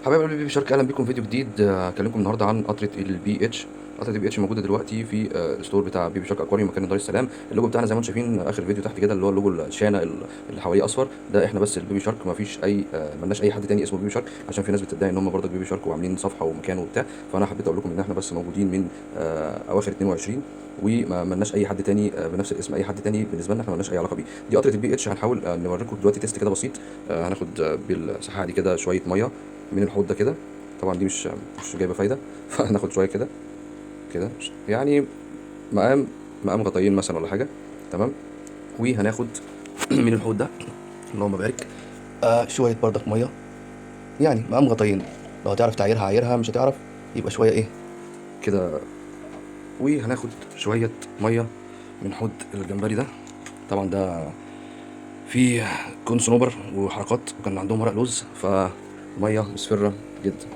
حبايب قلبي بيبي شارك، اهلا بيكم في فيديو جديد. هكلمكم النهارده عن قطره البي اتش. قطره البي اتش موجوده دلوقتي في الستور بتاع بيبي شارك اكواريوم مكان دار السلام. اللوجو بتاعنا زي ما انتم شايفين اخر فيديو تحت كده، اللي هو اللوجو الشانه اللي حواليه اصفر ده، احنا بس البيبي شارك، ما فيش اي ملناش اي حد تاني اسمه بيبي شارك، عشان في ناس بتدعي ان هم برضك بيبي شارك وعاملين صفحه ومكان وبتاع. فانا حبيت اقول لكم ان احنا بس موجودين من اواخر 22، وما ملناش اي حد تاني بنفس الاسم. اي حد تاني بالنسبه لنا احنا ملناش اي علاقه بيه. دي قطره البي اتش، هنحاول نوريكم دلوقتي تيست كده بسيط. هناخد بالسحاعه دي كده شويه ميه من الحوض ده كده. طبعا دي مش جايبه فايده فهناخد شويه كده كده، يعني مقام مقام غطيين مثلا ولا حاجه. تمام. وهناخد من الحوض ده، اللهم بارك، شويه بردك ميه، يعني مقام غطيين. لو هتعرف تعايرها عايرها، مش هتعرف يبقى شويه ايه كده. وهناخد شويه ميه من حوض الجمبري ده. طبعا ده فيه كون صنوبر وحركات، وكان عندهم ورق لوز، فميه مصفرة جدا.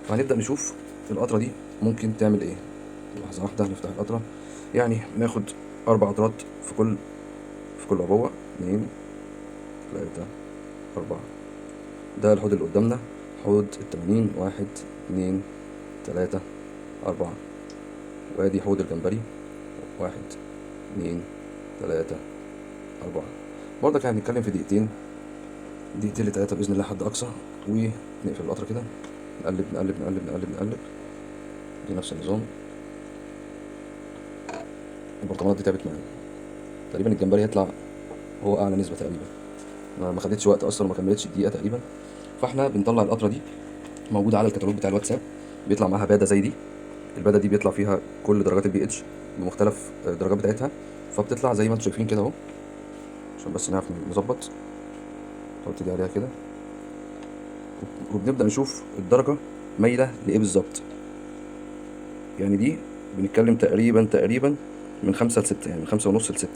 فهنبدأ نشوف القطرة دي ممكن تعمل ايه. لحظة واحدة نفتح القطرة. يعني ناخد 4 قطرات في كل عبوة، 2 3 4. ده الحوض اللي قدامنا، حوض ال80. 1 2 3 4. وادي حوض الجمبري، 1 2 3 4. برضك يعني هنتكلم في دقيقتين، دقيقتين ل3 بإذن الله حد أقصى، ونقفل القطرة كده. نقلب نقلب نقلب نقلب نقلب. دي نفس النظام. البرطمانات دي تعبت معانا تقريبا. الجمبري هيطلع هو اعلى نسبه تقريبا، ما خدتش وقت اصلا وما كملتش دقيقه تقريبا. فاحنا بنطلع القطره دي، موجوده على الكتالوج بتاع الواتساب، بيطلع معاها باده زي دي. الباده دي بيطلع فيها كل درجات البي اتش بمختلف الدرجات بتاعتها. فبتطلع زي ما انتم شايفين كده اهو، عشان بس نعرف نظبط. تحط دي عليها كده، وبنبدا نشوف الدرجه مايله لايه بالظبط. يعني دي بنتكلم تقريبا من 5 ل6، يعني من 5.5 ل6.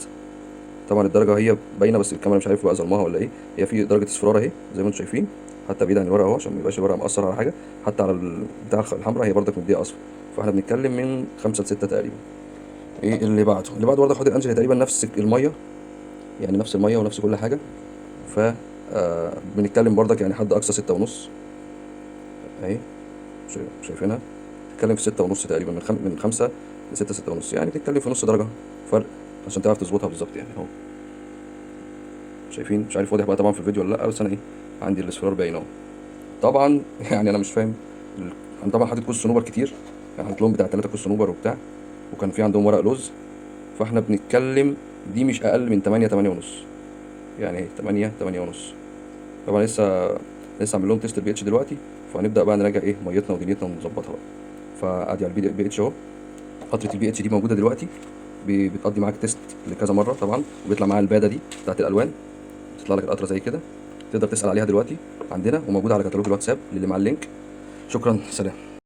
طبعا الدرجه هي باينه، بس الكاميرا مش عارف بقى ظلمها ولا ايه. هي في درجه اصفرار اهي زي ما انتم شايفين، حتى بعيد عن الورقه اهو، عشان ما يبقاش الورقه مأثر على حاجه. حتى على بتاع الحمراء هي برضك مديه اصفر. فاحنا بنتكلم من 5 ل6 تقريبا. ايه اللي بعده؟ اللي بعده برضك حوض الانجل، هي تقريبا نفس الميه، يعني نفس الميه ونفس كل حاجه. ف بنتكلم برضك يعني حد اقصى 6.5 اهي، شايفينها. بنتكلم في 6.5 تقريبا، من 5 ل6، 6.5، يعني بنتكلم في نص درجه فرق، عشان تعرف تظبطها بالظبط يعني اهو. شايفين؟ مش عارف واضح بقى طبعا في الفيديو ولا لا، بس انا ايه، عندي الاصفرار باين اهو. طبعا يعني انا مش فاهم انا طبعا حاطط كوس صنوبر كتير، يعني حاطط لهم بتاع 3 كوس صنوبر وبتاع، وكان في عندهم ورق لوز. فاحنا بنتكلم دي مش اقل من 8 8 ونص، يعني ايه 8 8 ونص. طبعا لسه عامل لهم تيست البي اتش دلوقتي، فهنبدا بقى نراجع ايه ميتنا ودنيتنا ونظبطها بقى. فادي على البي اتش اهو. فتره البي اتش دي موجوده دلوقتي، بتقضي معاك تيست لكذا مره طبعا، وبيطلع معاها الباده دي بتاعت الالوان، بتطلع لك القطره زي كده. تقدر تسال عليها دلوقتي عندنا، وموجوده على كتالوج الواتساب للي مع اللينك. شكرا، سلام.